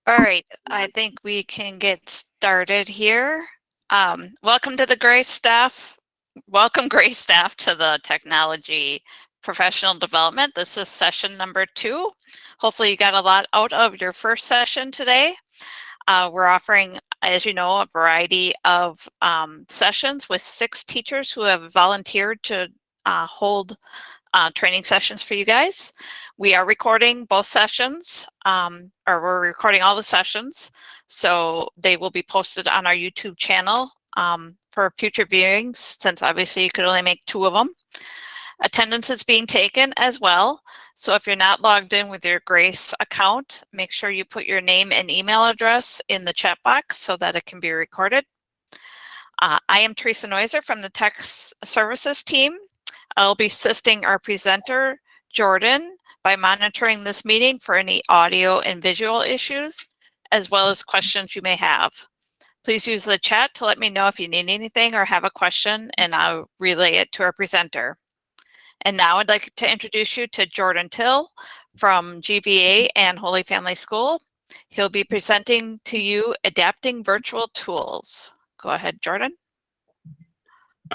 All right, I think we can get started here. Welcome to the Gray staff. Welcome, Gray staff, to the Technology Professional Development. This is session number 2. Hopefully you got a lot out of your first session today. We're offering, as you know, a variety of sessions with 6 teachers who have volunteered to hold training sessions for you guys. We are recording both sessions, or we're recording all the sessions, so they will be posted on our YouTube channel for future viewings, since obviously you could only make 2 of them. Attendance is being taken as well, so if you're not logged in with your Grace account, make sure you put your name and email address in the chat box so that it can be recorded. I am Teresa Noiser from the Tech Services team. I'll be assisting our presenter, Jordan, by monitoring this meeting for any audio and visual issues, as well as questions you may have. Please use the chat to let me know if you need anything or have a question, and I'll relay it to our presenter. And now I'd like to introduce you to Jordan Till from GVA and Holy Family School. He'll be presenting to you Adapting Virtual Tools. Go ahead, Jordan.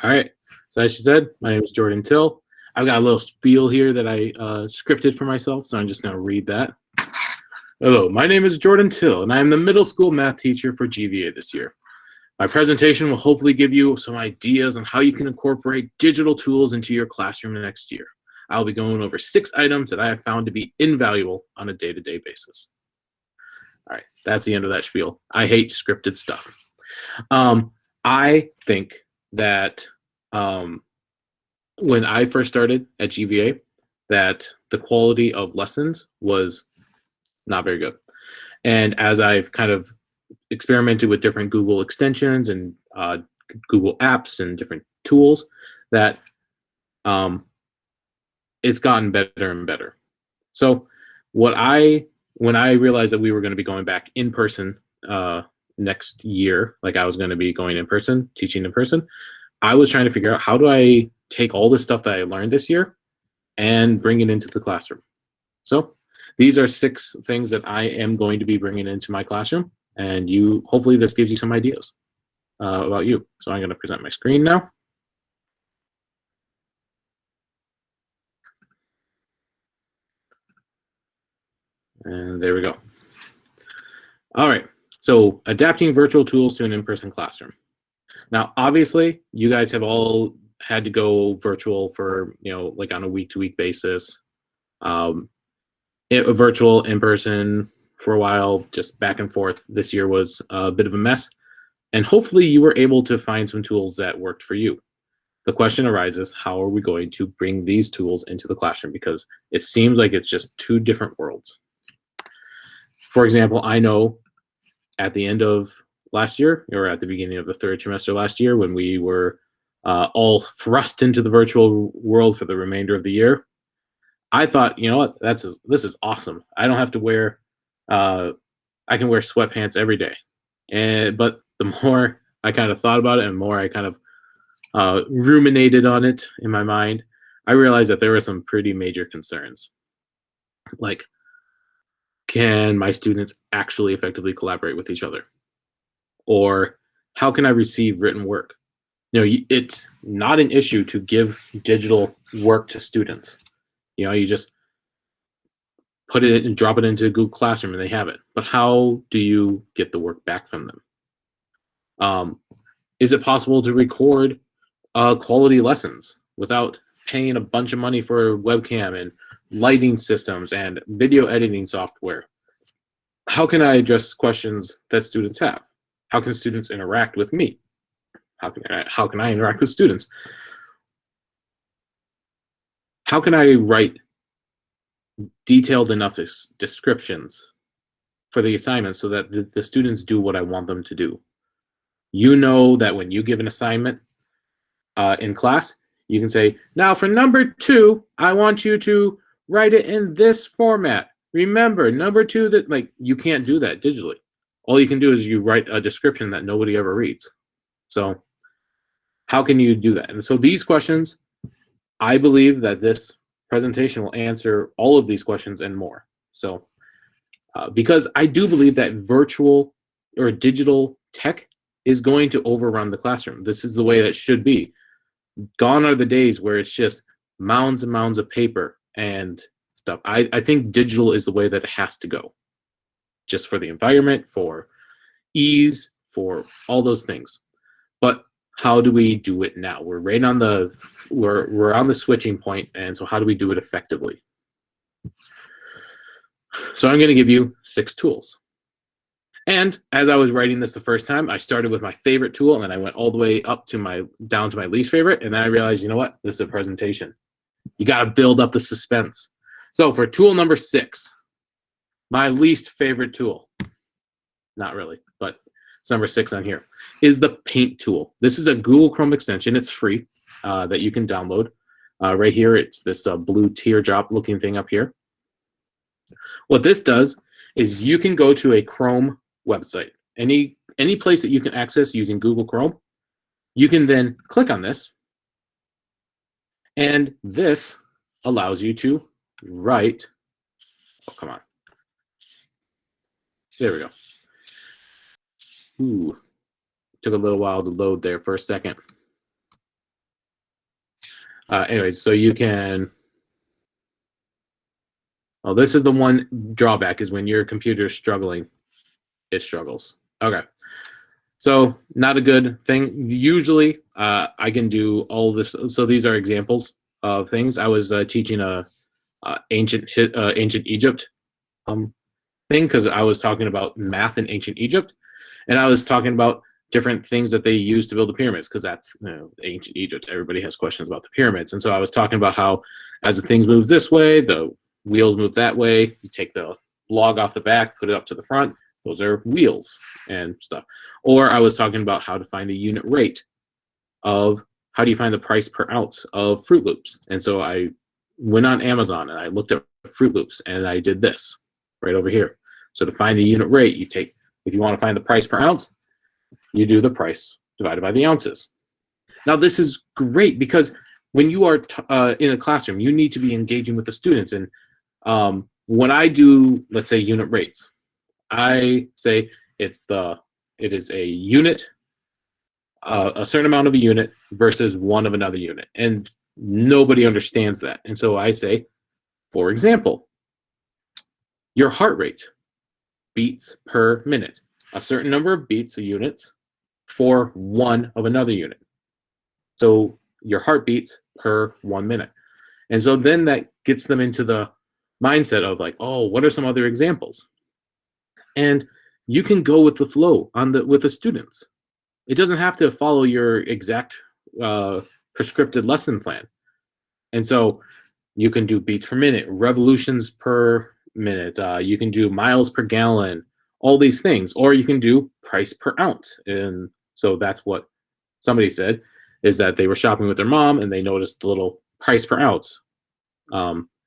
All right. So as she said, my name is Jordan Till. I've got a little spiel here that I scripted for myself, so I'm just going to read that. Hello, my name is Jordan Till, and I am the middle school math teacher for GVA this year. My presentation will hopefully give you some ideas on how you can incorporate digital tools into your classroom next year. I'll be going over 6 items that I have found to be invaluable on a day-to-day basis. All right, that's the end of that spiel. I hate scripted stuff. I think that when I first started at GVA, that the quality of lessons was not very good. And as I've kind of experimented with different Google extensions and Google apps and different tools, that it's gotten better and better. So when I realized that we were going to be going back in person next year, like I was going to be going in person, teaching in person, I was trying to figure out, how do I take all this stuff that I learned this year and bring it into the classroom? So these are 6 things that I am going to be bringing into my classroom, and hopefully this gives you some ideas about you. So I'm going to present my screen now. And there we go. All right, so adapting virtual tools to an in-person classroom. Now, obviously, you guys have all had to go virtual for, like on a week-to-week basis. Virtual, in-person for a while, just back and forth. This year was a bit of a mess. And hopefully you were able to find some tools that worked for you. The question arises, how are we going to bring these tools into the classroom? Because it seems like it's just 2 different worlds. For example, I know at the end of last year, or at the beginning of the 3rd trimester last year, when we were all thrust into the virtual world for the remainder of the year, I thought, you know what, this is awesome. I don't have to wear, I can wear sweatpants every day. But the more I kind of thought about it and more I kind of ruminated on it in my mind, I realized that there were some pretty major concerns. Like, can my students actually effectively collaborate with each other? Or how can I receive written work? It's not an issue to give digital work to students. You just put it and drop it into Google Classroom and they have it. But how do you get the work back from them? Is it possible to record quality lessons without paying a bunch of money for webcam and lighting systems and video editing software? How can I address questions that students have? How can students interact with me? How can I interact with students? How can I write detailed enough descriptions for the assignment so that the students do what I want them to do? You know that when you give an assignment in class, you can say, now for number 2, I want you to write it in this format. Remember, number 2, that, like, you can't do that digitally. All you can do is you write a description that nobody ever reads. So how can you do that? And so these questions, I believe that this presentation will answer all of these questions and more. So because I do believe that virtual or digital tech is going to overrun the classroom. This is the way that it should be. Gone are the days where it's just mounds and mounds of paper and stuff. I think digital is the way that it has to go, just for the environment, for ease, for all those things. But how do we do it now? We're right on the we're on the switching point, and so how do we do it effectively? So I'm going to give you 6 tools. And as I was writing this the first time, I started with my favorite tool, and then I went all the way up to down to my least favorite, and then I realized, you know what? This is a presentation. You got to build up the suspense. So for tool number 6, my least favorite tool, not really, but it's number 6 on here, is the Paint tool. This is a Google Chrome extension. It's free that you can download. Right here, it's this blue teardrop looking thing up here. What this does is you can go to a Chrome website, any place that you can access using Google Chrome. You can then click on this, and this allows you to write. Oh, come on. There we go. Ooh, took a little while to load there for a second. Anyways, so you can. Well, this is the one drawback, is when your computer is struggling, it struggles. Okay. So not a good thing. Usually I can do all this. So these are examples of things. I was teaching ancient Egypt thing, because I was talking about math in ancient Egypt, and I was talking about different things that they used to build the pyramids, because that's, you know, ancient Egypt. Everybody has questions about the pyramids. And so I was talking about how as the things move this way, the wheels move that way. You take the log off the back, put it up to the front. Those are wheels and stuff. Or I was talking about how to find a unit rate of how do you find the price per ounce of Fruit Loops. And so I went on Amazon and I looked at Fruit Loops, and I did this right over here. So to find the unit rate, you take, if you want to find the price per ounce, you do the price divided by the ounces. Now this is great, because when you are in a classroom, you need to be engaging with the students. And when I do, let's say, unit rates, I say it is a unit, a certain amount of a unit versus one of another unit, and nobody understands that. And so I say, for example, your heart rate, beats per minute, a certain number of beats, of units, for one of another unit. So your heartbeats per 1 minute. And so then that gets them into the mindset of like, oh, what are some other examples? And you can go with the flow with the students. It doesn't have to follow your exact prescripted lesson plan. And so you can do beats per minute, revolutions per minute. You can do miles per gallon, all these things. Or you can do price per ounce. And so that's what somebody said, is that they were shopping with their mom and they noticed the little price per ounce.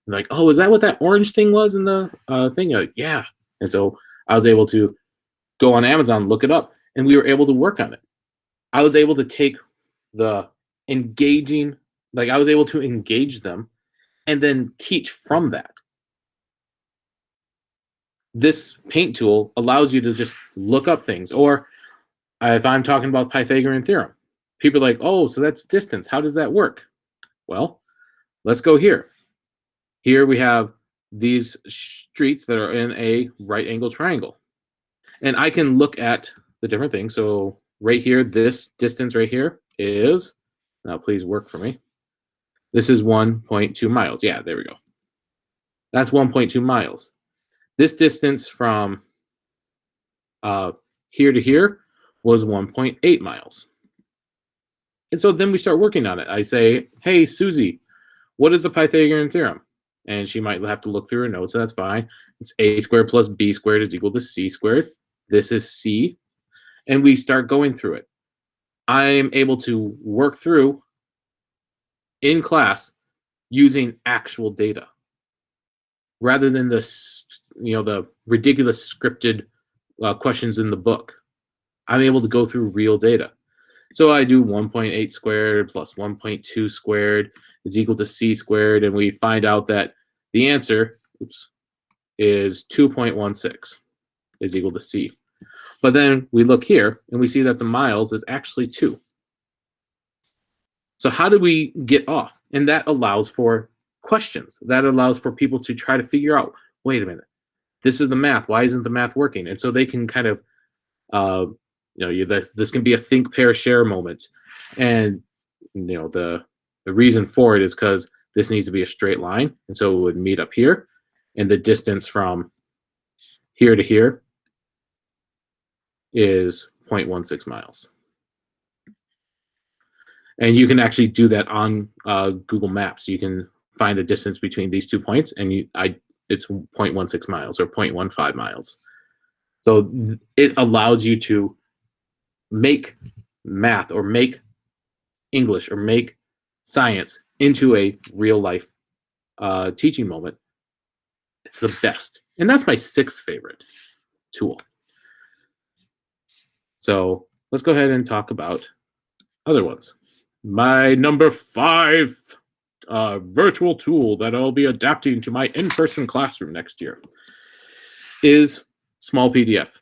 Like, oh, is that what that orange thing was in the thing? Like, yeah. And so I was able to go on Amazon, look it up, and we were able to work on it. I was able to take the engaging, like I was able to engage them and then teach from that. This paint tool allows you to just look up things. Or if I'm talking about Pythagorean theorem, people are like, oh, so that's distance. How does that work? Well, let's go here. Here we have these streets that are in a right angle triangle. And I can look at the different things. So right here, this distance right here is, now please work for me. This is 1.2 miles. Yeah, there we go. That's 1.2 miles. This distance from here to here was 1.8 miles. And so then we start working on it. I say, hey, Susie, what is the Pythagorean theorem? And she might have to look through her notes, and that's fine. It's a squared plus b squared is equal to c squared. This is c. And we start going through it. I'm able to work through in class using actual data rather than the ridiculous scripted questions in the book. I'm able to go through real data. So I do 1.8 squared plus 1.2 squared is equal to c squared, and we find out that the answer, is 2.16 is equal to C. But then we look here and we see that the miles is actually 2. So how do we get off? And that allows for questions. That allows for people to try to figure out, wait a minute, this is the math. Why isn't the math working? And so they can kind of, this can be a think, pair, share moment. And, the reason for it is because this needs to be a straight line. And so it would meet up here. And the distance from here to here is 0.16 miles. And you can actually do that on Google Maps. You can find the distance between these 2 points, and it's 0.16 miles or 0.15 miles. So it allows you to make math or make English or make science into a real life teaching moment. It's the best. And that's my 6th favorite tool. So let's go ahead and talk about other ones. My number 5 virtual tool that I'll be adapting to my in-person classroom next year is Small PDF.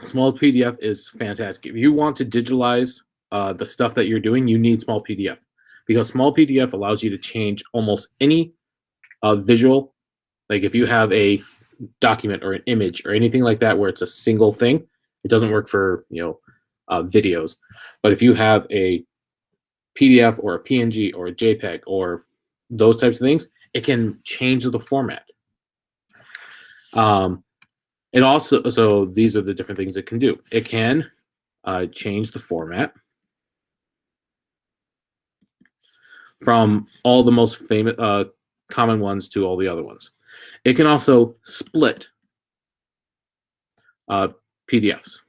Small PDF is fantastic. If you want to digitalize the stuff that you're doing, you need Small PDF, because Small PDF allows you to change almost any visual. Like if you have a document or an image or anything like that where it's a single thing, it doesn't work for videos. But if you have a PDF or a PNG or a JPEG or those types of things, it can change the format. It also, so these are the different things it can do. It can change the format from all the most famous, common ones to all the other ones. It can also split PDFs,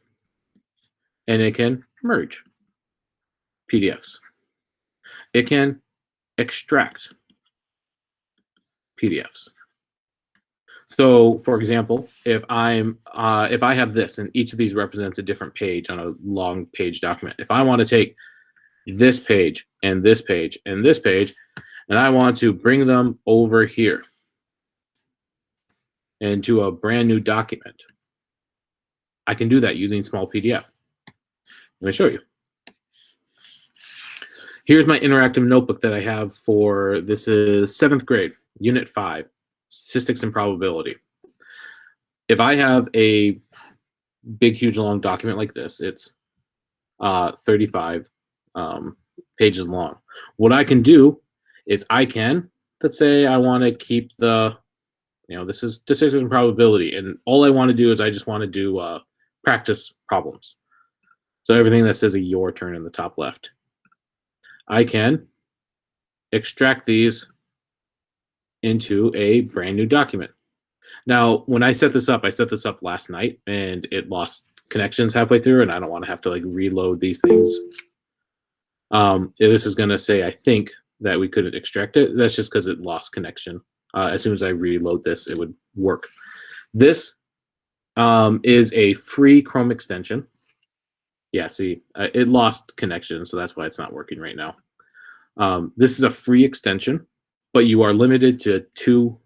and it can merge PDFs. It can extract PDFs. So, for example, if I have this, and each of these represents a different page on a long page document. If I want to take this page and this page and this page, and I want to bring them over here into a brand new document, I can do that using Small PDF. Let me show you. Here's my interactive notebook that I have for, this is 7th grade, Unit 5, Statistics and Probability. If I have a big, huge, long document like this, it's 35 pages long. What I can do is let's say I want to keep the, this is Statistics and Probability, and all I want to do is I just want to do practice problems. So everything that says a your turn in the top left. I can extract these into a brand new document. Now, when I set this up last night, and it lost connections halfway through, and I don't want to have to reload these things. This is going to say, I think, that we couldn't extract it. That's just because it lost connection. As soon as I reload this, it would work. This is a free Chrome extension. Yeah, see, it lost connection, so that's why it's not working right now. This is a free extension, but you are limited to 2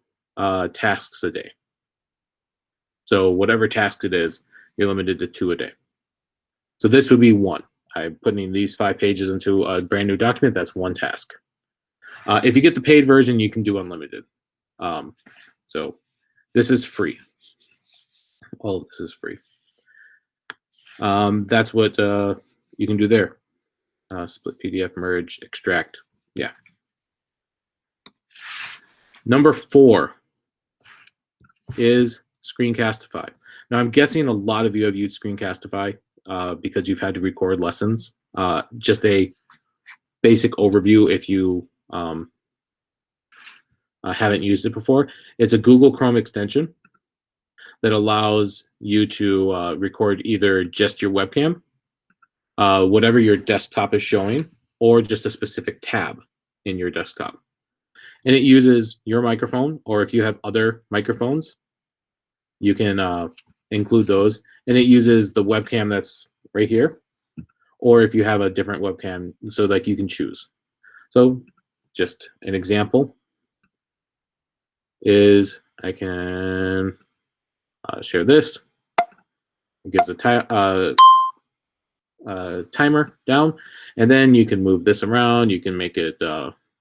tasks a day. So whatever task it is, you're limited to 2 a day. So this would be 1. I'm putting these 5 pages into a brand new document. That's 1 task. If you get the paid version, you can do unlimited. So this is free. All of this is free. That's what you can do there. Split PDF, merge, extract. Yeah. Number 4 is Screencastify. Now, I'm guessing a lot of you have used Screencastify because you've had to record lessons. Just a basic overview if you haven't used it before. It's a Google Chrome extension that allows you to record either just your webcam, whatever your desktop is showing, or just a specific tab in your desktop. And it uses your microphone, or if you have other microphones, you can include those. And it uses the webcam that's right here, or if you have a different webcam, so like you can choose. So just an example is I can share this. It gives a timer down, and then you can move this around. You can make it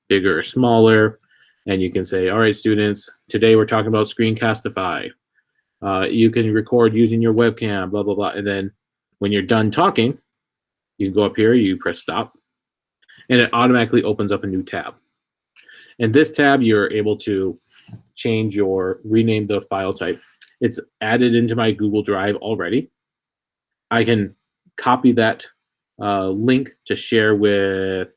bigger or smaller, and you can say, all right, students, today we're talking about Screencastify. You can record using your webcam, blah, blah, blah. And then when you're done talking, you can go up here, you press stop, and it automatically opens up a new tab. In this tab, you're able to rename the file type. It's added into my Google Drive already. I can copy that link to share with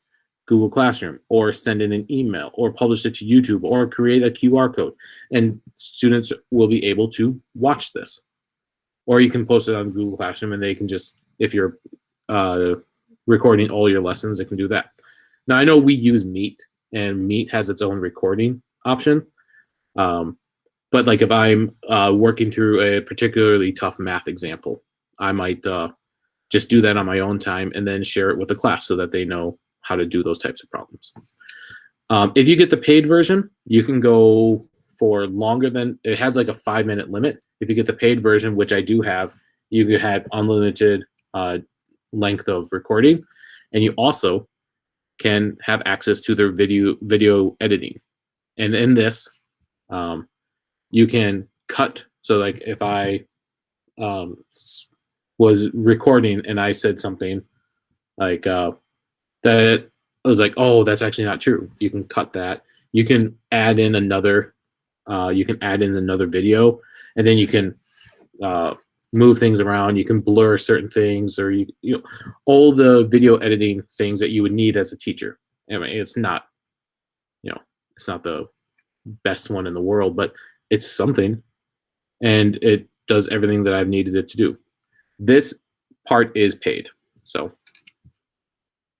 Google Classroom, or send in an email, or publish it to YouTube, or create a QR code, and students will be able to watch this. Or you can post it on Google Classroom, and they can just, if you're recording all your lessons, it can do that. Now, I know we use Meet, and Meet has its own recording option. But like if I'm working through a particularly tough math example, I might just do that on my own time and then share it with the class so that they know how to do those types of problems. If you get the paid version, you can go for longer than, it has like a 5-minute limit. If you get the paid version, which I do have, you can have unlimited length of recording, and you also can have access to their video editing. And in this, you can cut. So like if I was recording and I said something like that, I was like, oh, that's actually not true. You can cut that. You can add in another video, and then you can move things around. You can blur certain things, or you know, all the video editing things that you would need as a teacher. I mean, it's not, it's not the best one in the world, but it's something, and it does everything that I've needed it to do. This part is paid. So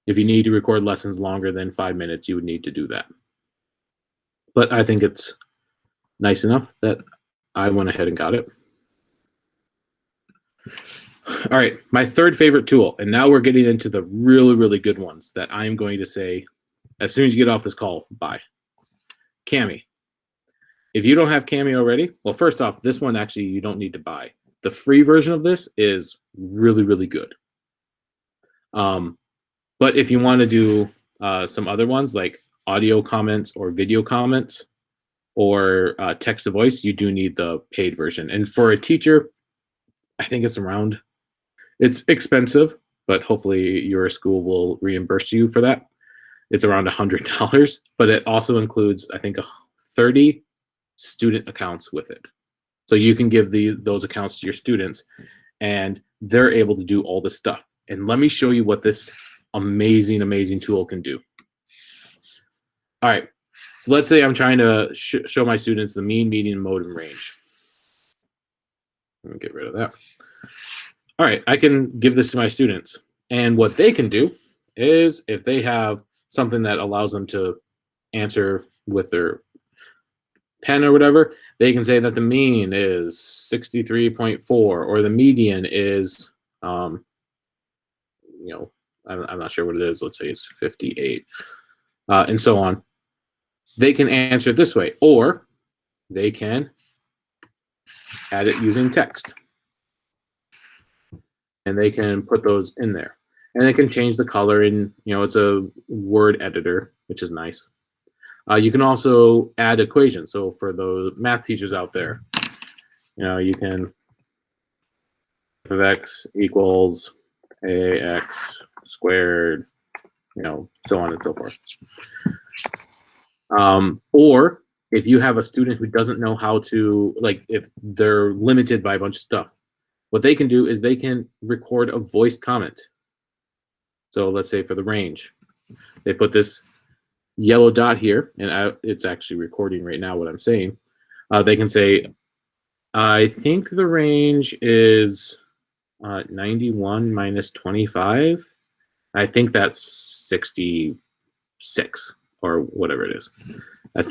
if you need to record lessons longer than 5 minutes, you would need to do that. But I think it's nice enough that I went ahead and got it. All right, my third favorite tool, and now we're getting into the really, really good ones that I'm going to say as soon as you get off this call, bye. Kami. If you don't have Kami already, well, first off, this one actually you don't need to buy. The free version of this is really, really good. But if you want to do some other ones like audio comments or video comments or text to voice, you do need the paid version. And for a teacher, I think it's expensive, but hopefully your school will reimburse you for that. It's around $100, but it also includes, I think, 30 student accounts with it. So you can give those accounts to your students, and they're able to do all this stuff. And let me show you what this amazing, amazing tool can do. All right, so let's say I'm trying to show my students the mean, median, mode, and range. Let me get rid of that. All right, I can give this to my students. And what they can do is, if they have something that allows them to answer with their pen or whatever, they can say that the mean is 63.4, or the median is, I'm not sure what it is. Let's say it's 58, and so on. They can answer it this way, or they can add it using text. And they can put those in there. And they can change the color, and it's a word editor, which is nice. You can also add equations. So for those math teachers out there, you can f of x equals ax squared, so on and so forth. Or if you have a student who doesn't know how to, like, if they're limited by a bunch of stuff, what they can do is they can record a voiced comment. So let's say for the range, they put this yellow dot here, and it's actually recording right now what I'm saying. They can say, I think the range is 91 minus 25. I think that's 66 or whatever it is.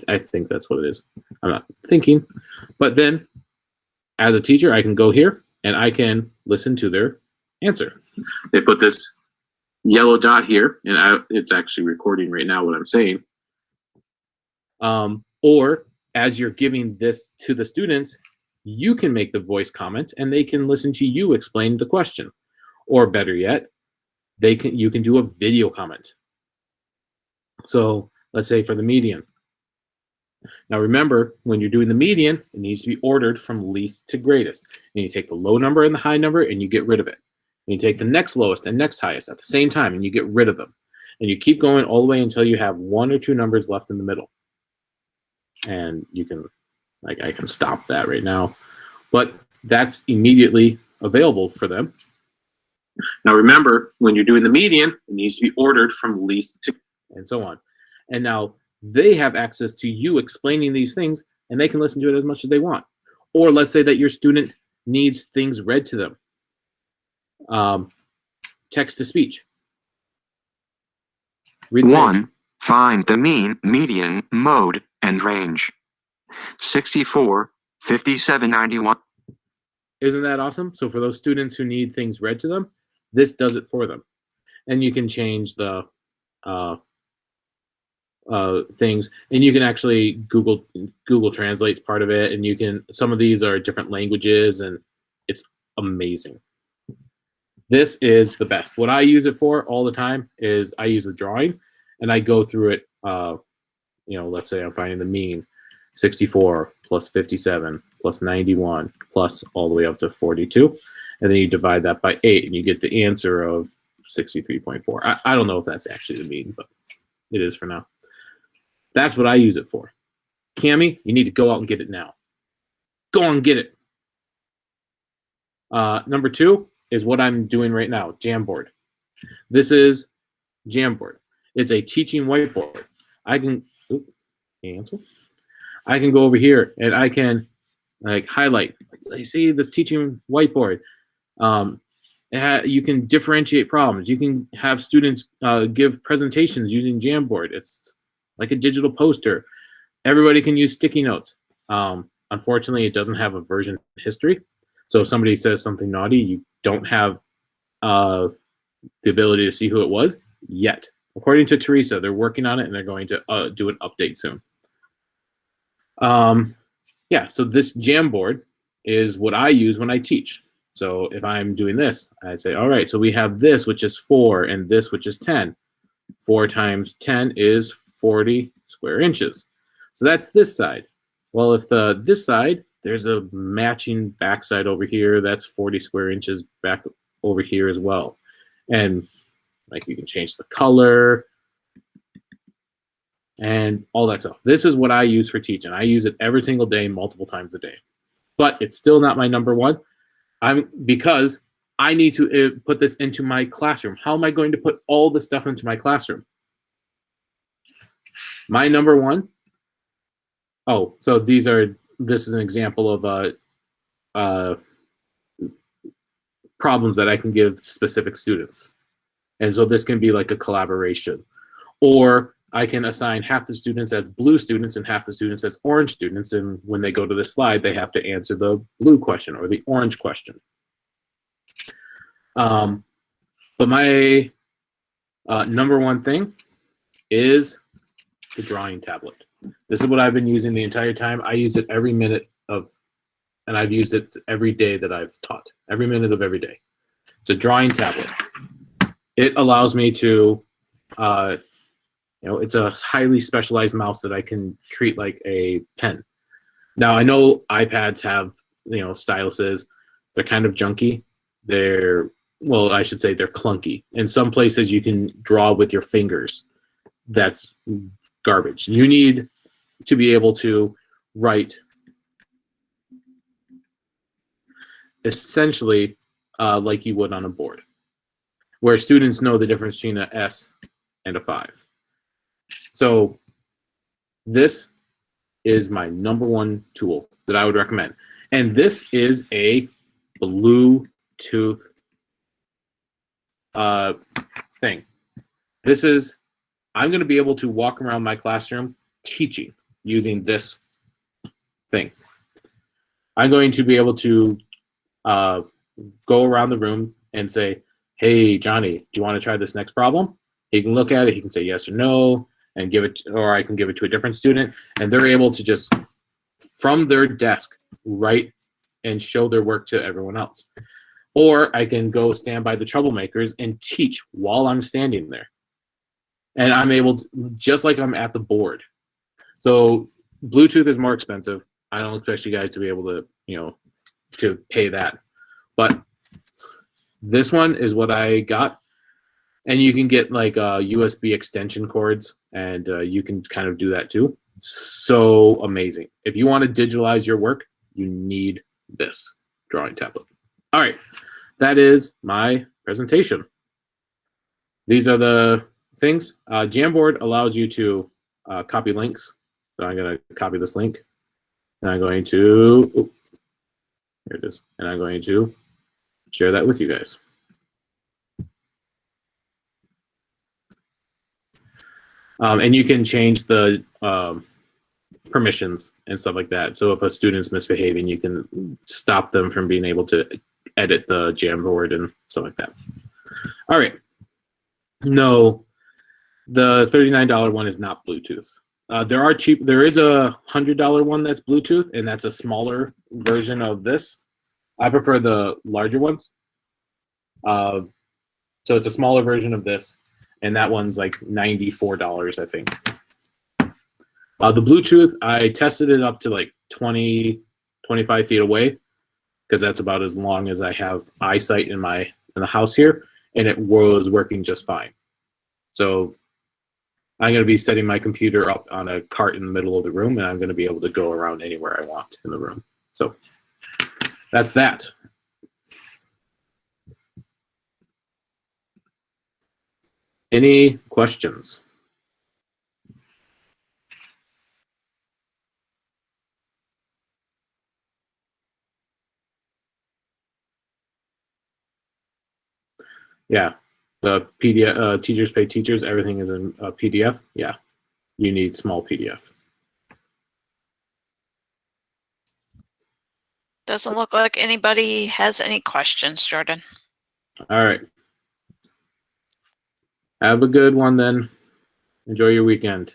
I think that's what it is. I'm not thinking. But then as a teacher, I can go here and I can listen to their answer. They put this yellow dot here, and it's actually recording right now what I'm saying. Or as you're giving this to the students, you can make the voice comment and they can listen to you explain the question. Or better yet, you can do a video comment. So let's say for the median. Now remember, when you're doing the median, it needs to be ordered from least to greatest. And you take the low number and the high number and you get rid of it. And you take the next lowest and next highest at the same time and you get rid of them. And you keep going all the way until you have 1 or 2 numbers left in the middle. And you can, like, I can stop that right now. But that's immediately available for them. Now remember, when you're doing the median, it needs to be ordered from least to, and so on. And now they have access to you explaining these things, and they can listen to it as much as they want. Or let's say that your student needs things read to them. Text to speech. Read 1. Find the mean, median, mode, and range. 64, 57, 91. Isn't that awesome? So for those students who need things read to them, this does it for them. And you can change the things, and you can actually Google Translate's part of it, and you can, some of these are different languages, and it's amazing. This is the best. What I use it for all the time is I use the drawing, and I go through it. You know, let's say I'm finding the mean, 64 plus 57 plus 91 plus all the way up to 42, and then you divide that by 8, and you get the answer of 63.4. I don't know if that's actually the mean, but it is for now. That's what I use it for. Cami, you need to go out and get it now. Go on and get it. Number 2 is what I'm doing right now, Jamboard. This is Jamboard. It's a teaching whiteboard. I can go over here and I can like highlight. You see the teaching whiteboard. You can differentiate problems. You can have students give presentations using Jamboard. It's like a digital poster. Everybody can use sticky notes. Unfortunately, it doesn't have a version history. So if somebody says something naughty, you don't have the ability to see who it was yet. According to Teresa, they're working on it and they're going to do an update soon. Yeah, so this Jamboard is what I use when I teach. So if I'm doing this, I say, all right, so we have this, which is 4, and this, which is 10. 4 times 10 is 40 square inches. So that's this side. Well, if this side, there's a matching backside over here. That's 40 square inches back over here as well. And like you can change the color and all that stuff. This is what I use for teaching. I use it every single day, multiple times a day. But it's still not my number one. Because I need to put this into my classroom. How am I going to put all the stuff into my classroom? My number one. Oh, so this is an example of problems that I can give specific students. And so this can be like a collaboration. Or I can assign half the students as blue students and half the students as orange students. And when they go to this slide, they have to answer the blue question or the orange question. But my number one thing is the drawing tablet. This is what I've been using the entire time. I use it every minute and I've used it every day that I've taught, every minute of every day. It's a drawing tablet. It allows me to, it's a highly specialized mouse that I can treat like a pen. Now I know iPads have, styluses. They're kind of junky. Well, I should say they're clunky. In some places you can draw with your fingers. That's garbage. You need to be able to write essentially like you would on a board, where students know the difference between an S and a 5. So this is my number one tool that I would recommend. And this is a Bluetooth thing. I'm going to be able to walk around my classroom teaching using this thing. I'm going to be able to go around the room and say, hey, Johnny, do you want to try this next problem? He can look at it, he can say yes or no, and give it, or I can give it to a different student, and they're able to just from their desk write and show their work to everyone else. Or I can go stand by the troublemakers and teach while I'm standing there. And I'm able to, just like I'm at the board. So Bluetooth is more expensive. I don't expect you guys to be able to, to pay that. But this one is what I got. And you can get like USB extension cords, and you can kind of do that too. So amazing. If you want to digitalize your work, you need this drawing tablet. All right, that is my presentation. These are the things. Jamboard allows you to copy links. So I'm going to copy this link, and I'm going to, here it is, and I'm going to share that with you guys. And you can change the permissions and stuff like that. So if a student's misbehaving, you can stop them from being able to edit the Jamboard and stuff like that. All right. No, the $39 one is not Bluetooth. There is a $100 one that's Bluetooth, and that's a smaller version of this. I prefer the larger ones. So it's a smaller version of this, and that one's like $94, I think. The Bluetooth, I tested it up to like 20, 25 feet away, because that's about as long as I have eyesight in the house here, and it was working just fine. So I'm going to be setting my computer up on a cart in the middle of the room, and I'm going to be able to go around anywhere I want in the room. So that's that. Any questions? Yeah, the PDF, teachers pay teachers, everything is in PDF. Yeah, you need small PDF. Doesn't look like anybody has any questions, Jordan. All right. Have a good one then. Enjoy your weekend.